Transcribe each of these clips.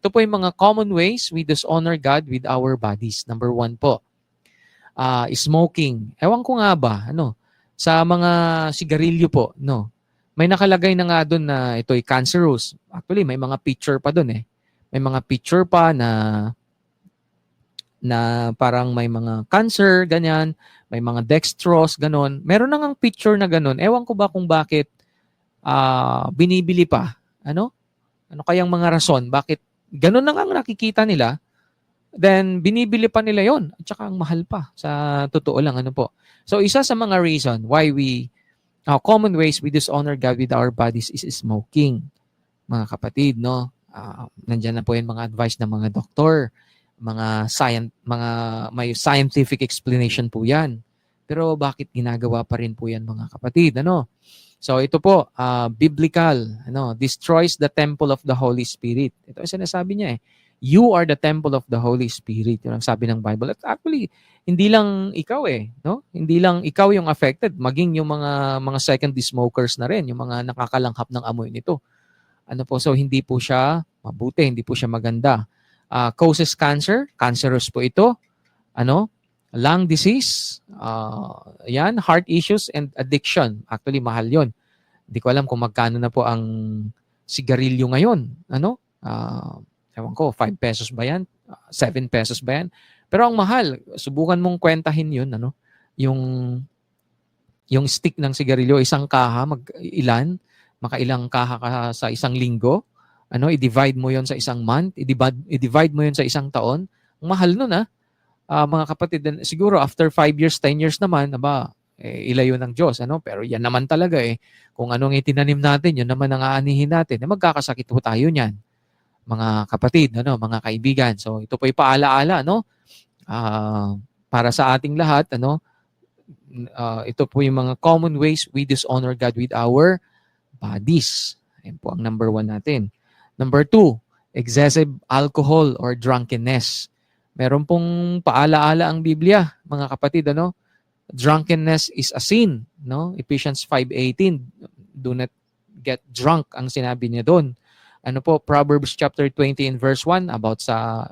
Ito po yung mga common ways we dishonor God with our bodies. Number 1 po, smoking. Ewan ko nga ba, sa mga sigarilyo po, no? May nakalagay na nga doon na ito'y cancerous. Actually, may mga picture pa doon eh. May mga picture pa na parang may mga cancer, ganyan, may mga dextrose, ganon. Meron na ngang picture na ganon. Ewan ko ba kung bakit binibili pa. Ano? Ano kayang mga rason? Bakit ganon na nga ang nakikita nila? Then, binibili pa nila yon. At saka ang mahal pa. Sa totoo lang, ano po. So, isa sa mga reason why common ways we dishonor God with our bodies is smoking. Mga kapatid, no? Nandyan na po yung mga advice ng mga doktor, mga may scientific explanation po yan. Pero bakit ginagawa pa rin po yan, mga kapatid? So ito po, biblical, destroys the temple of the Holy Spirit. Ito ang sinasabi niya eh. You are the temple of the Holy Spirit. Yun ang sabi ng Bible. At actually, hindi lang ikaw no? Hindi lang ikaw yung affected, maging yung mga second smokers na rin, yung mga nakakalanghap ng amoy nito. So hindi po siya mabuti, hindi po siya maganda. Causes cancer, cancerous po ito. Lung disease, yan, heart issues and addiction. Actually, mahal yon. Hindi ko alam kung magkano na po ang sigarilyo ngayon. Ewan ko, 5 pesos ba yan? 7 pesos ba yan? Pero ang mahal, subukan mong kwentahin yun, yung stick ng sigarilyo, isang kaha, ilan? Makailang kaha ka sa isang linggo? I-divide mo yon sa isang month? I-divide mo yon sa isang taon? Ang mahal nun, mga kapatid. Siguro after 5 years, 10 years naman, ilayo ng Diyos. Pero yan naman talaga kung anong itinanim natin, yun naman ang aanihin natin. Magkakasakit po tayo niyan, mga kapatid, mga kaibigan. So ito po yung paalaala, para sa ating lahat, ito po yung mga common ways we dishonor God with our bodies. Ayan po ang number 1 natin. Number 2, excessive alcohol or drunkenness. Meron pong paalaala ang Biblia, mga kapatid, drunkenness is a sin, Ephesians 5:18. Do not get drunk ang sinabi niya doon. Proverbs chapter 20 and verse 1 about sa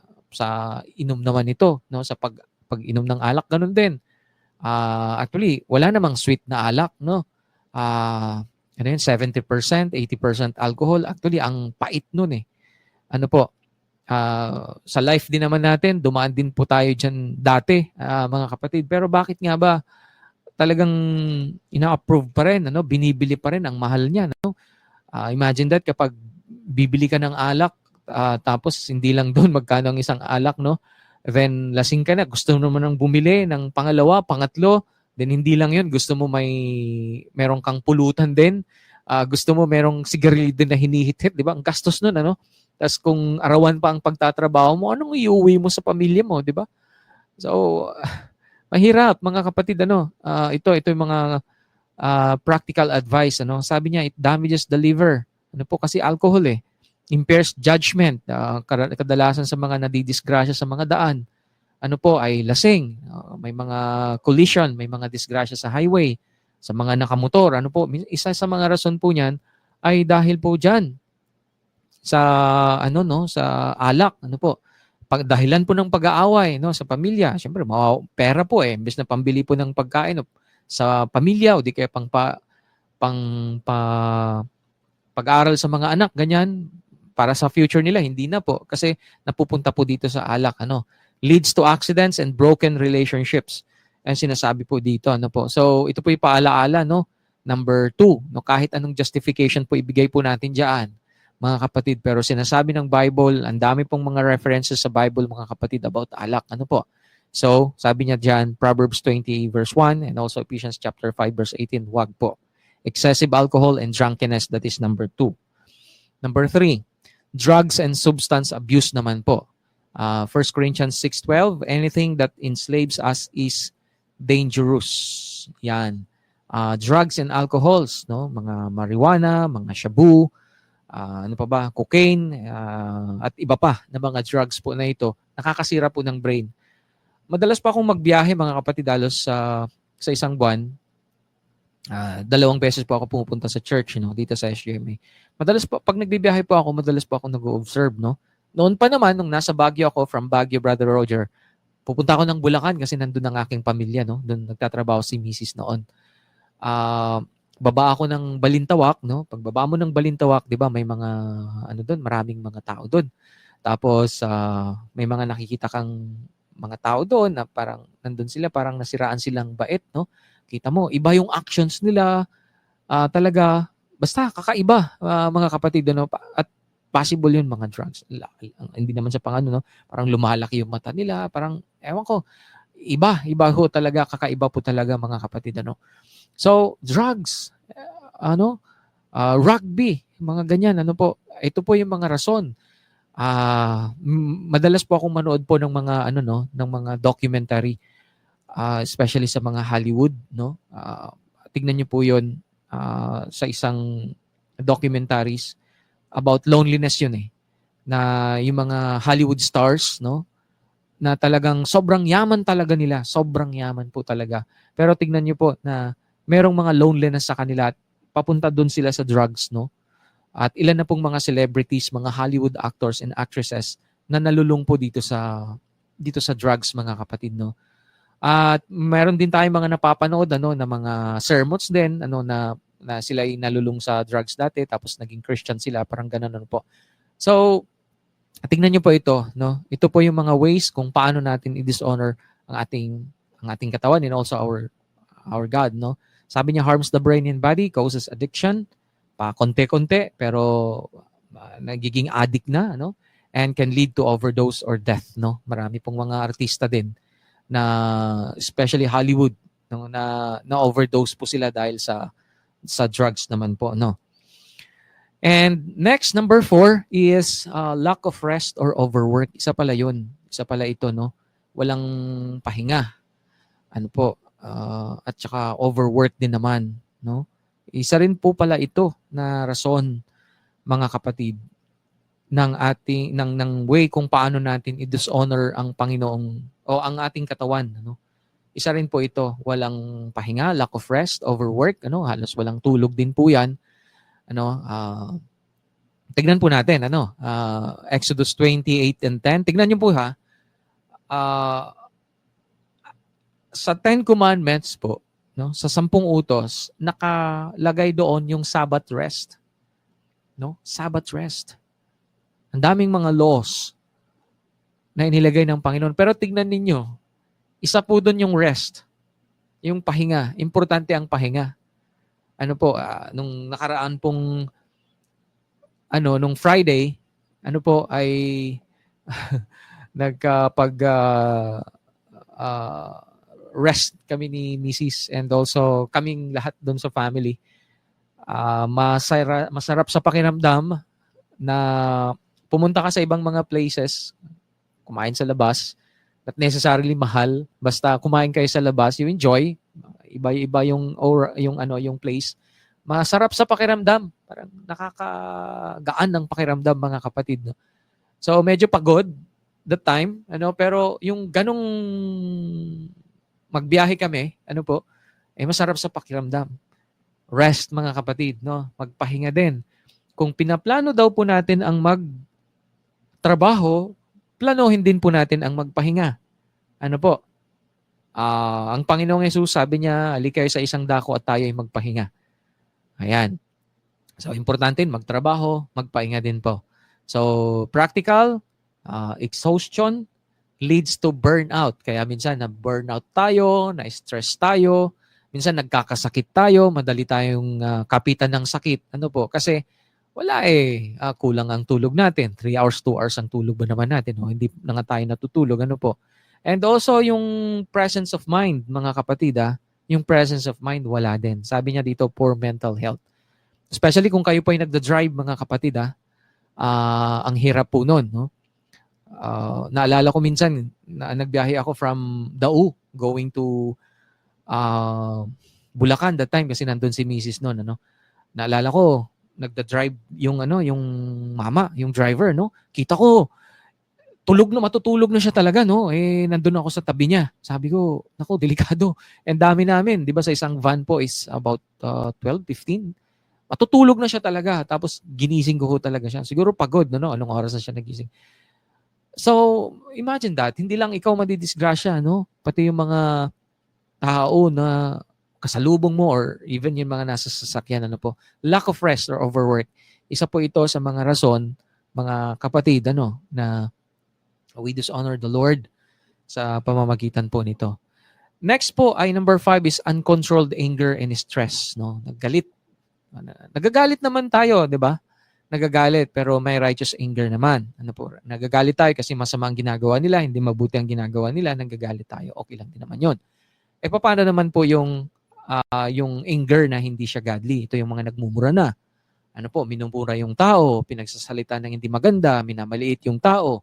inom naman ito, sa pag-inom ng alak, ganun din. Actually, wala namang sweet na alak, 70%, 80% alcohol. Actually, ang pait nun sa life din naman natin, dumaan din po tayo dyan dati, mga kapatid. Pero bakit nga ba talagang ina-approve pa rin, binibili pa rin, ang mahal niya. Imagine that kapag bibili ka ng alak, tapos hindi lang doon magkano ang isang alak, then lasing ka na, gusto mo nang bumili ng pangalawa, pangatlo, then hindi lang yun, gusto mo meron kang pulutan din, gusto mo merong sigarilyo din na hinihit-hit, di ba? Ang gastos nun, Tapos kung arawan pa ang pagtatrabaho mo, anong iuwi mo sa pamilya mo, di ba? So, mahirap, mga kapatid, ito yung mga practical advice, Sabi niya, it damages the liver. Kasi alcohol impairs judgment, kadalasan sa mga nadidisgrasya sa mga daan. Ay lasing, may mga collision, may mga disgrasya sa highway, sa mga nakamotor. Isa sa mga rason po niyan ay dahil po diyan sa sa alak, dahilan po ng pag-aaway, sa pamilya. Siyempre, pera po imbes na pambili po ng pagkain sa pamilya o di kaya pag-aaral sa mga anak, ganyan, para sa future nila, hindi na po kasi napupunta po dito sa alak, leads to accidents and broken relationships. Ang sinasabi po dito, So, ito po yung paalaala, Number 2, kahit anong justification po ibigay po natin diyan, mga kapatid, pero sinasabi ng Bible, ang dami pong mga references sa Bible, mga kapatid, about alak, So, sabi niya diyan, Proverbs 20 verse 1 and also Ephesians chapter 5 verse 18, wag po. Excessive alcohol and drunkenness, that is number 2. Number 3, drugs and substance abuse naman po. 1 Corinthians 6:12, anything that enslaves us is dangerous. Yan. Drugs and alcohols, mga marijuana, mga shabu, cocaine, at iba pa na mga drugs po na ito, nakakasira po ng brain. Madalas pa akong magbiyahe, mga kapatid, halos sa isang buwan. 2 beses po ako pumupunta sa church, dito sa SGMA. Madalas po, pag nagbibiyahe po ako, madalas po ako nag-observe, Noon pa naman, nung nasa Baguio ako, from Baguio, Brother Roger, pupunta ako ng Bulacan kasi nandun ang aking pamilya, no? Doon nagtatrabaho si Mrs. noon. Ah, baba ako ng Balintawak, no? Pagbaba mo ng Balintawak, 'di ba, may mga ano doon, maraming mga tao doon. Tapos may mga nakikita kang mga tao doon na parang nandun sila, parang nasiraan silang bait, no? Kita mo, iba yung actions nila, talaga basta kakaiba, mga kapatid, ano, at possible yun mga drugs. Hindi naman sa pang-ano, no? Parang lumalaki yung mata nila, parang ewan ko, iba ho talaga, kakaiba po talaga mga kapatid, ano. So, drugs, ano, rugby, mga ganyan, ano po. Ito po yung mga rason. Madalas po akong manood po ng mga ano, no, ng mga documentary, especially sa mga Hollywood, no. Tignan niyo po 'yon, sa isang documentaries about loneliness 'yun, eh, na yung mga Hollywood stars, no, na talagang sobrang yaman talaga nila, sobrang yaman po talaga. Pero tignan niyo po na merong mga loneliness sa kanila at papunta doon sila sa drugs, no? At ilan na pong mga celebrities, mga Hollywood actors and actresses na nalulung po dito sa drugs, mga kapatid, no? At meron din tayong mga napapanood, ano, na mga sermons din, ano, na sila ay nalulung sa drugs dati tapos naging Christian sila, parang ganun, ano po. So, tingnan niyo po ito, no? Ito po yung mga ways kung paano natin i-dishonor ang ating katawan and also our God, no? Sabi niya, harms the brain and body, causes addiction, pa konti-konti pero nagiging addict na, ano? And can lead to overdose or death, no? Marami pong mga artista din na especially Hollywood, no, na overdose po sila dahil sa drugs naman po, no. And next, number 4 is lack of rest or overwork. Isa pala 'yun. Isa pala ito, no. Walang pahinga. Ano po, at saka overwork din naman, no. Isa rin po pala ito na rason, mga kapatid, ng way kung paano natin i-dishonor ang Panginoong o ang ating katawan, ano. Isa rin po ito, walang pahinga, lack of rest, overwork, ano, halos walang tulog din po 'yan, ano. Tignan po natin, ano, Exodus 28:10. Tignan niyo po, ha. Sa 10 commandments po, no, sa 10 utos, nakalagay doon yung Sabbath rest, no? Sabbath rest. Ang daming mga laws na inilagay ng Panginoon. Pero tignan ninyo, isa po doon yung rest, yung pahinga. Importante ang pahinga. Ano po, nung nakaraan pong, nung Friday, ano po, ay nagkapag rest kami ni Mrs. and also kaming lahat doon sa family. Masarap sa pakiramdam na pumunta ka sa ibang mga places, kumain sa labas, not necessarily mahal, basta kumain kayo sa labas, you enjoy, iba-iba yung place. Masarap sa pakiramdam, parang nakakagaan ng pakiramdam, mga kapatid, no? So medyo pagod that time, pero yung ganong magbiyahe kami, masarap sa pakiramdam. Rest, mga kapatid, no? Magpahinga din. Kung pinaplano daw po natin ang magtrabaho, planuhin din po natin ang magpahinga. Ano po? Ang Panginoong Hesus, sabi niya, halika kayo sa isang dako at tayo ay magpahinga. Ayan. So, importante magtrabaho, magpahinga din po. So, practical, exhaustion leads to burnout. Kaya minsan na-burnout tayo, na-stress tayo, minsan nagkakasakit tayo, madali tayong kapitan ng sakit. Ano po? Kasi wala kulang ang tulog natin. 3 hours, 2 hours ang tulog ba naman natin? Hindi na nga tayo natutulog. Ano po? And also yung presence of mind, mga kapatid, yung presence of mind, wala din. Sabi niya dito, poor mental health. Especially kung kayo po ay nagda-drive, mga kapatid, ang hirap po nun, no? Naalala ko minsan, na nagbiyahe ako from Dao going to Bulacan that time kasi nandun si Mrs. noon, ano. Naalala ko, nagda-drive yung mama, yung driver, no. Kita ko matutulog na siya talaga, no. Nandun ako sa tabi niya. Sabi ko, nako, delikado. And dami namin, 'di ba, sa isang van po is about 12, 15. Matutulog na siya talaga. Tapos ginising ko talaga siya. Siguro pagod, no. Anong oras na siya nagising? So, imagine that. Hindi lang ikaw madidisgrasya, no? Pati yung mga tao na kasalubong mo or even yung mga nasa sasakyan, ano po. Lack of rest or overwork. Isa po ito sa mga rason, mga kapatid, ano, na we dishonor the Lord sa pamamagitan po nito. Next po ay number 5 is uncontrolled anger and stress, no? Naggalit. Nagagalit naman tayo, 'di ba? Nagagalit pero may righteous anger naman. Ano po? Nagagalit tayo kasi masama ang ginagawa nila, hindi mabuti ang ginagawa nila, nagagalit tayo. Okay lang din naman 'yon. Paano naman po yung anger na hindi siya godly? Ito yung mga nagmumura na. Ano po, minumura yung tao, pinagsasalita ng hindi maganda, minamaliit yung tao.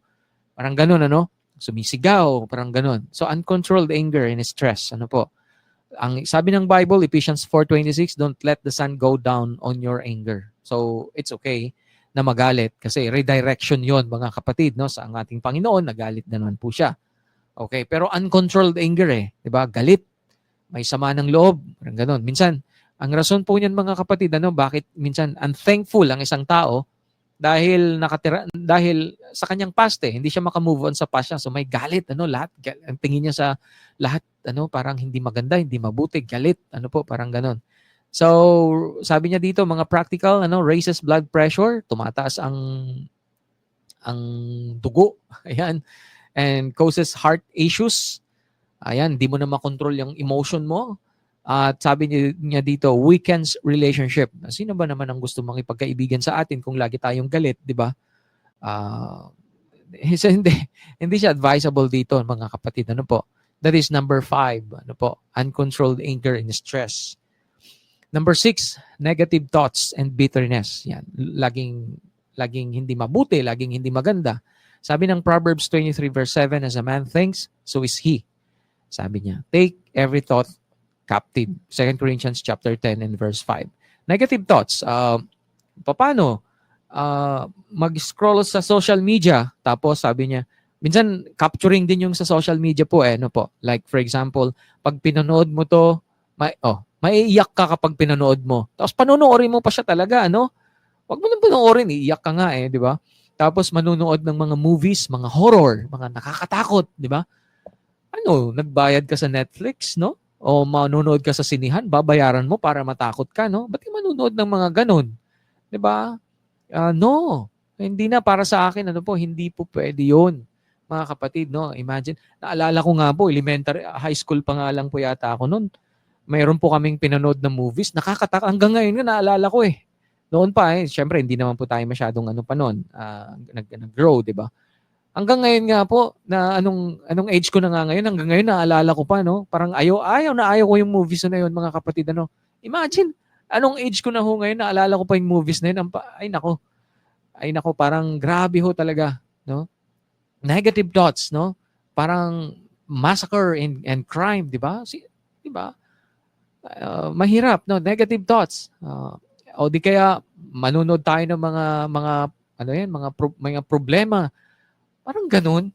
Parang ganun, ano? Sumisigaw, parang ganun. So, uncontrolled anger and stress. Ano po? Ang sabi ng Bible, Ephesians 4:26, don't let the sun go down on your anger. So, it's okay na magalit kasi redirection yon mga kapatid, no? Sa ang ating Panginoon, nagalit na naman po siya. Okay, pero uncontrolled anger 'di ba? Galit, may sama ng loob, parang ganun. Minsan, ang rason po niyan mga kapatid, bakit minsan unthankful ang isang tao dahil sa kanyang past hindi siya maka-move on sa past niya. So may galit, lahat ang tingin niya sa lahat parang hindi maganda, hindi mabuti, galit, parang ganun. So, sabi niya dito, mga practical, raises blood pressure, tumataas ang dugo, ayan, and causes heart issues. Ayan, di mo na makontrol yung emotion mo. At sabi niya dito, weakens relationship. Sino ba naman ang gusto makipagkaibigan sa atin kung lagi tayong galit, di ba? Hindi siya advisable dito, mga kapatid. Ano po? That is number 5. Ano po? Uncontrolled anger and stress. Number 6, negative thoughts and bitterness. Yan. Laging hindi mabuti, laging hindi maganda. Sabi ng Proverbs 23 verse 7, as a man thinks, so is he. Sabi niya, take every thought captive. 2 Corinthians chapter 10 and verse 5. Negative thoughts. Paano? Mag-scroll sa social media. Tapos sabi niya, minsan capturing din yung sa social media po. Like for example, pag pinanood mo to, maiiyak ka kapag pinanood mo. Tapos panonoorin mo pa siya talaga, Wag mo nang panoorin, iiyak ka nga di ba? Tapos manunood ng mga movies, mga horror, mga nakakatakot, di ba? Nagbayad ka sa Netflix, no? O manunood ka sa sinihan, babayaran mo para matakot ka, no? Ba't ka manunood ng mga ganun? 'Di ba? No. Hindi na para sa akin, hindi po pwede 'yon. Mga kapatid, no? Imagine, naalala ko nga po, elementary, high school pa nga lang po yata ako noon. Mayroon po kaming pinanood na movies, nakakatakot. Hanggang ngayon nga naalala ko Noon pa syempre hindi naman po tayo masyadong pa noon, nag-grow, 'di ba? Hanggang ngayon nga po, na anong age ko na nga ngayon, hanggang ngayon naalala ko pa, no? Parang ayaw ko yung movies na yun, mga kapatid, Imagine, anong age ko na ho ngayon, naalala ko pa yung movies na yun. Ay nako, parang grabe ho talaga, no? Negative thoughts, no? Parang massacre and crime, di ba? Di ba? Mahirap, no? Negative thoughts. O di kaya, manunod tayo ng mga problema. Parang ganun.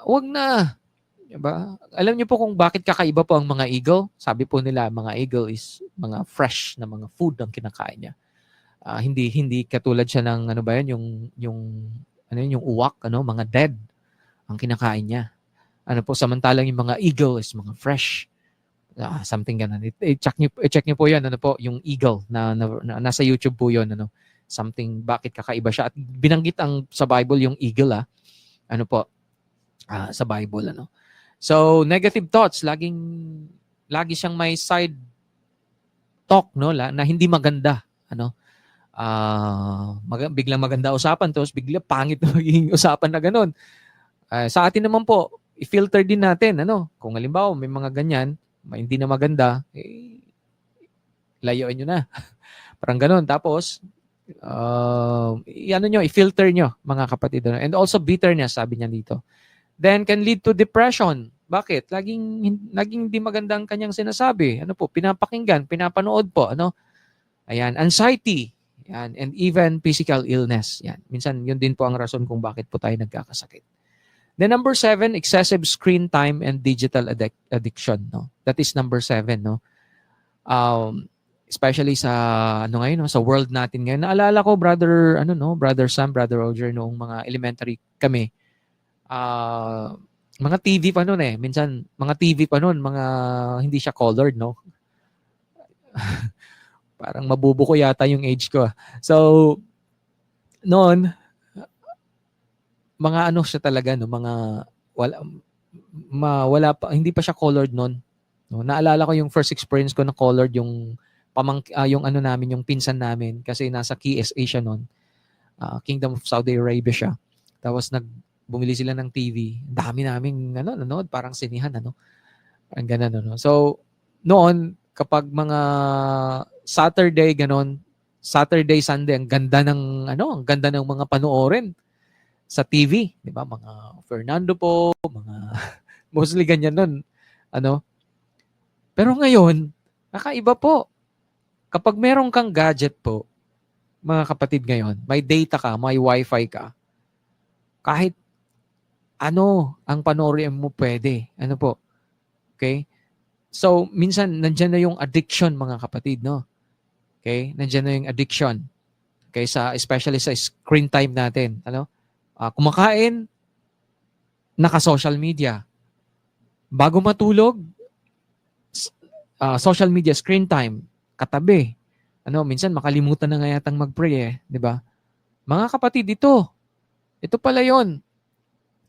Wag na. Diba? Alam niyo po kung bakit kakaiba po ang mga eagle? Sabi po nila, mga eagle is mga fresh na mga food ang kinakain niya. Hindi katulad siya ng yung uwak, mga dead ang kinakain niya. Samantalang yung mga eagle is mga fresh. Something ganun. I-check niyo po 'yan, yung eagle na nasa YouTube po 'yon, something bakit kakaiba siya at binanggit sa Bible yung eagle sa Bible So negative thoughts, lagi siyang may side talk na hindi maganda biglang maganda usapan tapos bigla pangit na magiging usapan na ganun. Sa atin naman po, i-filter din natin kung halimbawa may mga ganyan, hindi na maganda, layuan nyo na. Parang ganun. Tapos i-filter nyo, mga kapatid. And also bitterness, sabi niya dito. Then can lead to depression. Bakit? Laging hindi maganda ang kanyang sinasabi. Pinapakinggan, pinapanood po. Ayan, anxiety. Yan, and even physical illness. Yan. Minsan, yun din po ang rason kung bakit po tayo nagkakasakit. Then number 7, excessive screen time and digital addiction. That is number 7. especially sa ano ngayon, no, sa world natin ngayon. Naalala ko, Brother Sam, Brother Roger, noong mga elementary kami. Mga TV pa noon eh. Minsan mga TV pa noon, mga hindi siya colored, no. Parang mabubuko yata yung age ko. So, noon mga ano siya talaga, no, mga wala wala pa, hindi pa siya colored noon. No, naalala ko yung first experience ko na colored yung yung ano namin, yung pinsan namin kasi nasa KSA siya noon. Kingdom of Saudi Arabia siya. Tapos bumili sila ng TV. Dami naming nanonood, parang sinihan ano. Ang ganun ano. So noon kapag mga Saturday ganon, Saturday, Sunday, ang ganda ng mga panoorin sa TV, 'di ba? Mga Fernando po, mga mostly ganyan noon. Ano? Pero ngayon, kakaiba po. Kapag meron kang gadget po, mga kapatid ngayon, may data ka, may wifi ka, kahit ano ang panoorin mo pwede. Ano po? Okay? So, minsan, nandyan na yung addiction, mga kapatid, no? Okay? Nandyan na yung addiction. Okay? Especially sa screen time natin. Ano? Kumakain, naka-social media. Bago matulog, social media, screen time, katabi. Ano, minsan makalimutan na nga yatang mag-pray eh, 'di ba? Mga kapatid, ito pala 'yon.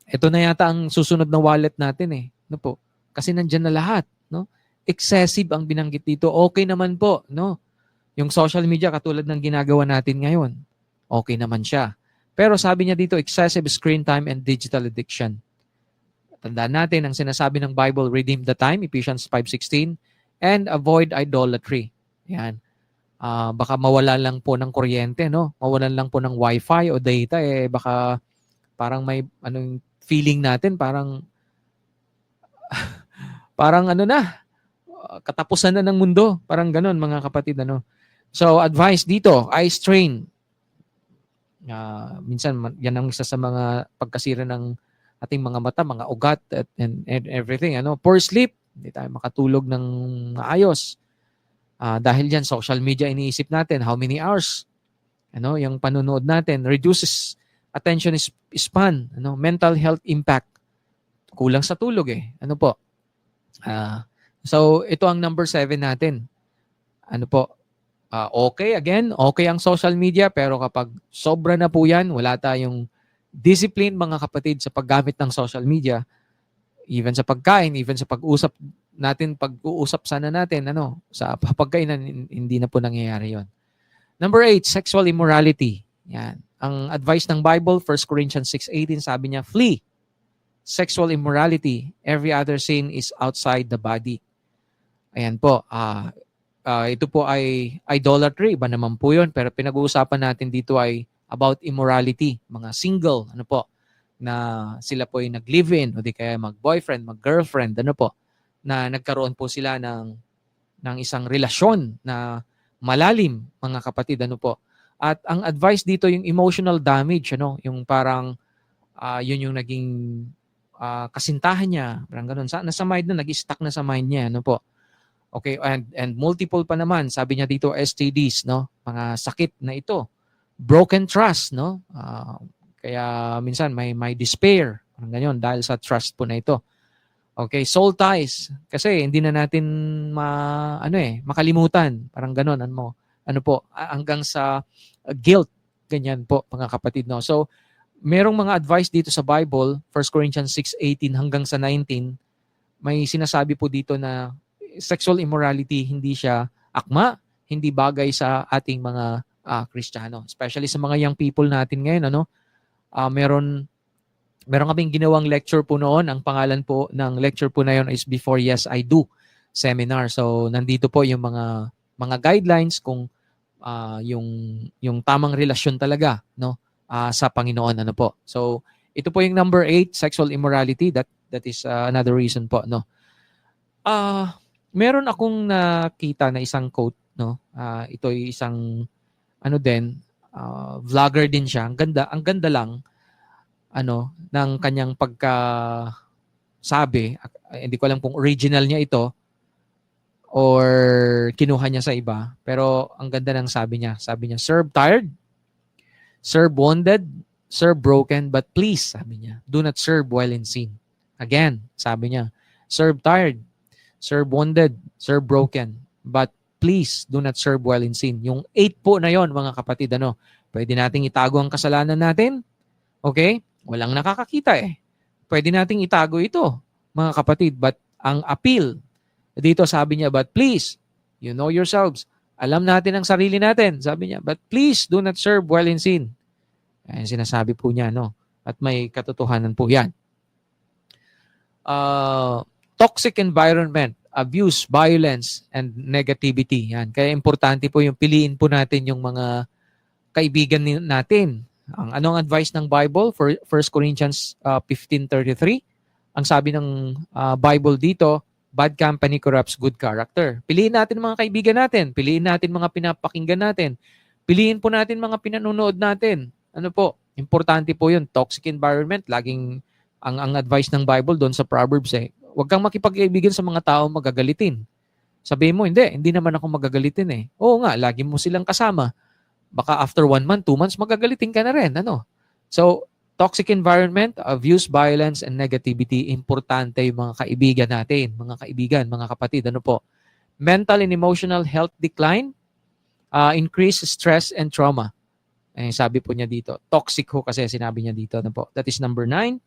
Ito na yata ang susunod na wallet natin eh, no po? Kasi nandiyan na lahat, no? Excessive ang binanggit dito. Okay naman po, no? Yung social media katulad ng ginagawa natin ngayon. Okay naman siya. Pero sabi niya dito, excessive screen time and digital addiction. Tandaan natin ang sinasabi ng Bible, redeem the time, Ephesians 5:16, and avoid idolatry. Yan. Baka mawalan lang po ng kuryente, no? Mawalan lang po ng wifi o data, eh baka parang may anong feeling natin, parang ano na, katapusan na ng mundo. Parang ganun, mga kapatid, ano. So, advice dito, eye strain. Minsan, yan ang isa sa mga pagkasira ng ating mga mata, mga ugat, and everything. Ano? Poor sleep, hindi tayo makatulog ng maayos. Dahil dyan, social media iniisip natin, how many hours? Ano, yung panonood natin, reduces attention span, ano, mental health impact. Kulang sa tulog eh. Ano po? So, ito ang number 7 natin. Ano po? Okay, again, okay ang social media, pero kapag sobra na po yan, wala tayong discipline, mga kapatid, sa paggamit ng social media, even sa pagkain, even sa pag-usap natin, pag-uusap sana natin, ano, sa pagkainan, hindi na po nangyayari yon. Number 8, sexual immorality. Yan. Ang advice ng Bible, 1 Corinthians 6:18, sabi niya, flee sexual immorality. Every other sin is outside the body. Ayan po. Ito po ay idolatry. Iba naman po yun. Pero pinag-uusapan natin dito ay about immorality. Mga single, ano po, na sila po ay nag-live-in o di kaya mag-boyfriend, mag-girlfriend, ano po, na nagkaroon po sila ng isang relasyon na malalim, mga kapatid, ano po. At ang advice dito yung emotional damage, ano, yung parang yun yung naging kasintahan niya, parang ganun. Nasa mind na, nag-stuck na sa mind niya, ano po. Okay, and multiple pa naman, sabi niya dito, STDs, no? Mga sakit na ito. Broken trust, no? Kaya minsan may despair, parang ganyan, dahil sa trust po na ito. Okay, soul ties. Kasi hindi na natin makalimutan. Parang gano'n. Ano po, hanggang sa guilt. Ganyan po, mga kapatid. No? So, merong mga advice dito sa Bible, 1 Corinthians 6:18 hanggang sa 19, may sinasabi po dito na sexual immorality, hindi siya akma, hindi bagay sa ating mga Kristiyano. Especially sa mga young people natin ngayon. Meron kaming ginawang lecture po noon. Ang pangalan po ng lecture po na yun is Before Yes, I Do seminar. So, nandito po yung mga guidelines kung yung tamang relasyon talaga, no, sa Panginoon, ano po. So, ito po yung number 8, sexual immorality. That is another reason po, no. Meron akong nakita na isang quote, no. Ito ay isang vlogger din siya. Ang ganda lang ng kanyang pagkasabi. Hindi ko alam kung original niya ito. or kinuha niya sa iba. Pero ang ganda ng sabi niya. Sabi niya, serve tired, serve wounded, serve broken, but please, sabi niya, do not serve while in sin. Again, sabi niya, serve tired, serve wounded, serve broken, but please do not serve while in sin. Yung 8 po na yon, mga kapatid, pwede nating itago ang kasalanan natin. Okay? Walang nakakakita eh. Pwede nating itago ito, mga kapatid, but ang appeal, dito sabi niya, but please, you know yourselves. Alam natin ang sarili natin. Sabi niya, but please do not serve while in sin. Ayan sinasabi po niya, no? At may katotohanan po yan. Toxic environment, abuse, violence, and negativity. Yan. Kaya importante po yung piliin po natin yung mga kaibigan natin. Anong advice ng Bible? For 1 Corinthians 15:33. Ang sabi ng Bible dito, bad company corrupts good character. Piliin natin mga kaibigan natin. Piliin natin mga pinapakinggan natin. Piliin po natin mga pinanonood natin. Ano po? Importante po yun. Toxic environment. Laging ang advice ng Bible doon sa Proverbs huwag kang makipag-kaibigan sa mga tao magagalitin. Sabihin mo, hindi naman ako magagalitin eh. Oo nga, lagi mo silang kasama. Baka after 1 month, 2 months, magagalitin ka na rin. So, toxic environment, abuse, violence, and negativity, importante yung mga kaibigan natin, mga kaibigan, mga kapatid. Mental and emotional health decline, increase stress and trauma. Sabi po niya dito. Toxic ho kasi sinabi niya dito. That is number 9.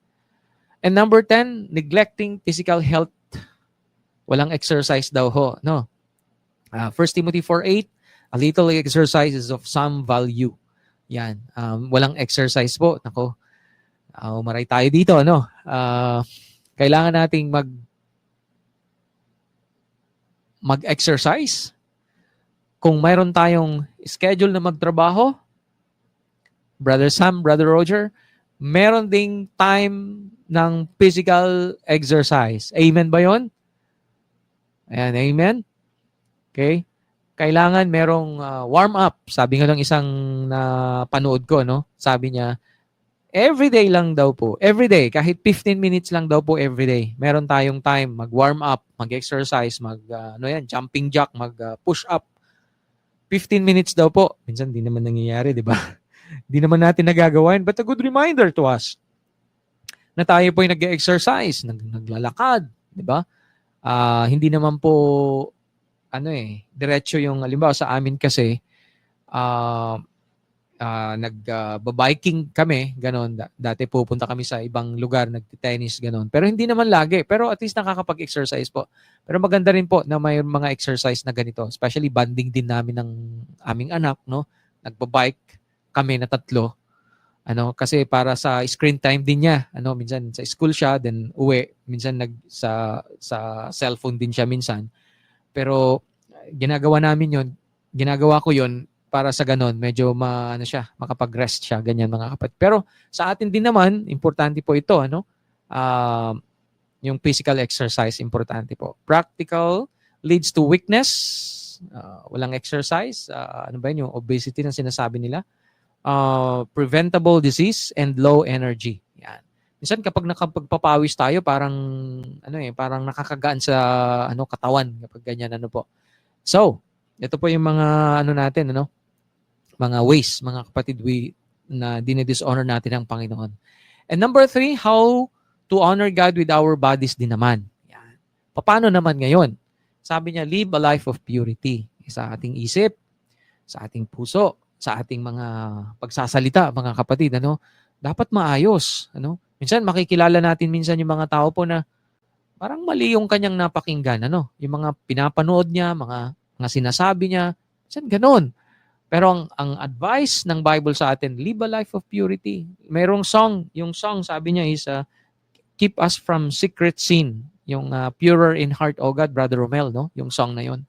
And number 10, neglecting physical health. Walang exercise daw ho. 1 Timothy 4:8, a little exercise is of some value. Yan. Walang exercise po. Umaray tayo dito. Kailangan nating mag-exercise. Kung mayroon tayong schedule na magtrabaho, Brother Sam, Brother Roger, meron ding time ng physical exercise. Amen ba yon? Ayan, amen? Okay? Kailangan merong warm-up. Sabi nga lang isang napanood ko, sabi niya, everyday lang daw po. Everyday, kahit 15 minutes lang daw po everyday. Meron tayong time mag-warm up, mag-exercise, jumping jack, mag-push up. 15 minutes daw po. Minsan di naman nangyayari, di ba? Di naman natin nagagawa yun. But a good reminder to us na tayo po yung nag-exercise, naglalakad, di ba? Hindi naman po diretso yung, halimbawa sa amin kasi, nag-biking kami, ganon. Dati pupunta kami sa ibang lugar, nag-tennis, ganon. Pero hindi naman lagi. Pero at least nakakapag-exercise po. Pero maganda rin po na may mga exercise na ganito. Especially banding din namin ng aming anak, Nagba-bike kami na 3. Kasi para sa screen time din niya. Minsan sa school siya, then uwi. Minsan sa cellphone din siya minsan. Pero ginagawa ko yon para sa ganon, medyo makapag-rest siya, ganyan mga kapatid. Pero sa atin din naman, importante po ito, yung physical exercise, importante po. Practical leads to weakness, walang exercise, yung obesity na sinasabi nila, preventable disease, and low energy. Yan. Minsan kapag nakapagpapawis tayo, parang parang nakakagaan sa katawan kapag ganyan po. So, ito po yung mga natin, mga ways, mga kapatid, na dinidishonor natin ang Panginoon. And number 3, how to honor God with our bodies din naman. Yan. Paano naman ngayon? Sabi niya, live a life of purity. Sa ating isip, sa ating puso, sa ating mga pagsasalita, mga kapatid, dapat maayos. Minsan makikilala natin yung mga tao po na parang mali yung kanyang napakinggan, yung mga pinapanood niya, mga sinasabi niya, minsan ganon. Pero ang advice ng Bible sa atin, live a life of purity. Mayroong song, yung song sabi niya is, keep us from secret sin. Yung purer in heart, O God, Brother Romel, yung song na yon.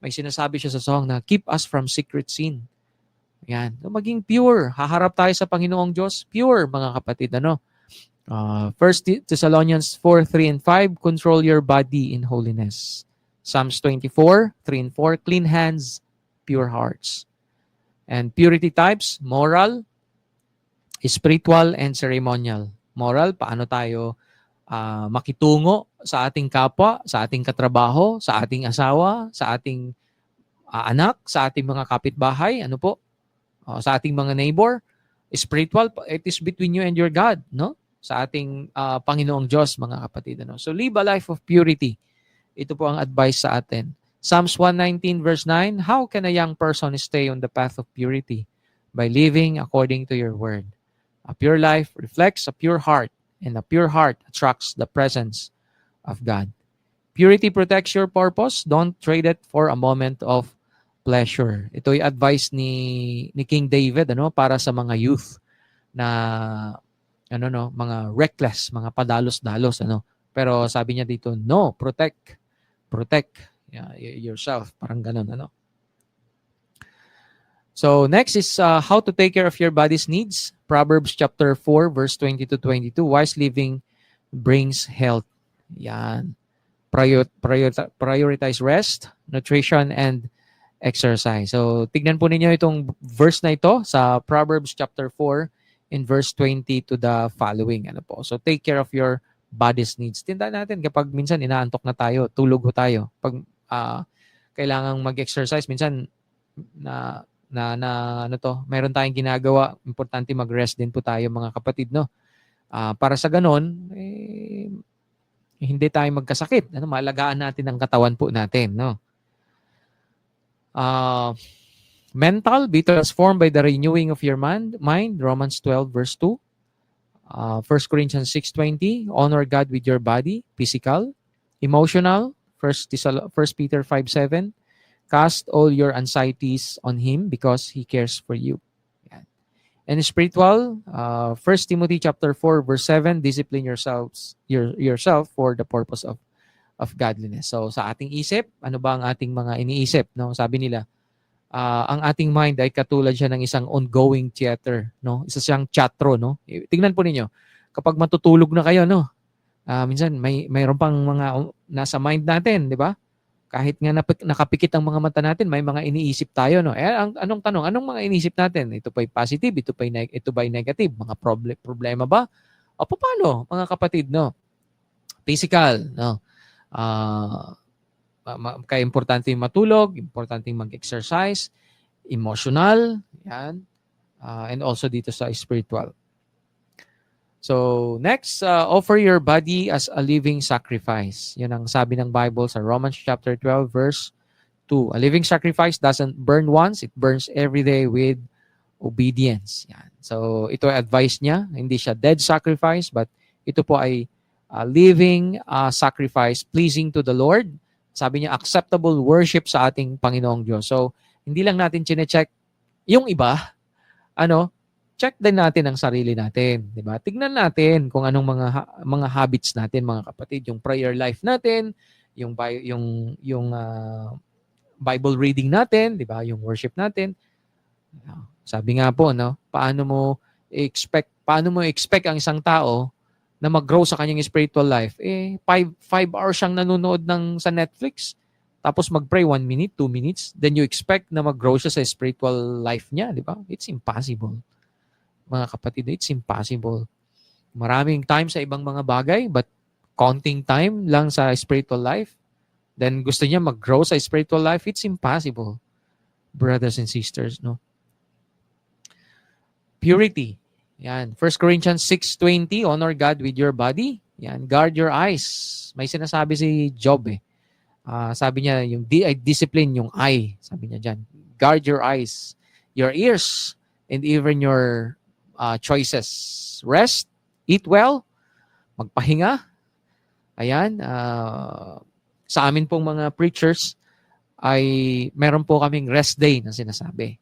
May sinasabi siya sa song na, keep us from secret sin. Yan. So, maging pure. Haharap tayo sa Panginoong Diyos. Pure, mga kapatid. 1 Thessalonians 4:3 and 5, control your body in holiness. Psalms 24:3 and 4, clean hands, pure hearts. And purity types, moral, spiritual, and ceremonial. Moral, paano tayo makitungo sa ating kapwa, sa ating katrabaho, sa ating asawa, sa ating anak, sa ating mga kapitbahay, ano po, sa ating mga neighbor. Spiritual, it is between you and your God, no? Sa ating Panginoong Diyos, mga kapatid. Ano? So live a life of purity. Ito po ang advice sa atin. Psalms 119 verse 9, how can a young person stay on the path of purity? By living according to your word. A pure life reflects a pure heart, and a pure heart attracts the presence of God. Purity protects your purpose. Don't trade it for a moment of pleasure. Ito ay advice ni King David para sa mga youth na mga reckless, mga padalos-dalos Pero sabi niya dito, no, protect yourself, parang ganun So next is how to take care of your body's needs. Proverbs chapter 4 verse 20 to 22. Wise living brings health. Yan. Prioritize rest, nutrition, and exercise. So tignan po ninyo itong verse na ito sa Proverbs chapter 4 in verse 20 to the following. So take care of your body's needs. Tindaan natin kapag minsan inaantok na tayo, tulog tayo. Pag kailangang mag-exercise, minsan meron tayong ginagawa, importante mag-rest din po tayo mga kapatid, no? Para sa ganon, hindi tayo magkasakit. Maalagaan natin ang katawan po natin, no? Mental, be transformed by the renewing of your mind. Romans 12 verse 2. 1 Corinthians 6:20, honor God with your body, physical. Emotional, 1 Peter 5:7. Cast all your anxieties on Him because He cares for you. Yan. And spiritual, 1 Timothy chapter 4 verse 7, discipline yourself for the purpose of godliness. So sa ating isip, ano ba ang ating mga iniisip? No? Sabi nila, ang ating mind ay katulad siya ng isang ongoing theater. No? Isa siyang teatro. No? Tingnan po ninyo, kapag matutulog na kayo, minsan mayroon pang mga nasa mind natin, di ba? Kahit nga nakapikit ang mga mata natin, may mga iniisip tayo, no? Anong tanong? Anong mga iniisip natin? Ito ba'y positive? Ito ba'y negative? Mga problema ba? O paano, mga kapatid, no? Physical, no? Kaya importante yung matulog, importante yung mag-exercise, emotional, yan, and also dito sa spiritual. So, next, offer your body as a living sacrifice. Yan ang sabi ng Bible sa Romans chapter 12, verse 2. A living sacrifice doesn't burn once, it burns every day with obedience. Yan. So, ito ay advice niya. Hindi siya dead sacrifice, but ito po ay living sacrifice pleasing to the Lord. Sabi niya, acceptable worship sa ating Panginoong Diyos. So, hindi lang natin chine-check yung iba, check din natin ang sarili natin, 'di ba? Tignan natin kung anong mga habits natin, mga kapatid, yung prayer life natin, yung Bible reading natin, 'di ba? Yung worship natin. Sabi nga po, paano mo expect ang isang tao na mag-grow sa kanyang spiritual life? 5 hours siyang nanonood sa Netflix. Tapos mag-pray 1 minute, 2 minutes, then you expect na mag-grow siya sa spiritual life niya, 'di ba? It's impossible. Mga kapatid, it's impossible. Maraming time sa ibang mga bagay, but counting time lang sa spiritual life, then gusto niya mag-grow sa spiritual life, it's impossible. Brothers and sisters, no? Purity. Yan. 1 Corinthians 6:20, honor God with your body. Yan. Guard your eyes. May sinasabi si Job sabi niya, yung discipline yung eye. Sabi niya dyan. Guard your eyes, your ears, and even your choices. Rest, eat well, magpahinga. Ayan. Sa amin pong mga preachers ay meron po kaming rest day na sinasabi.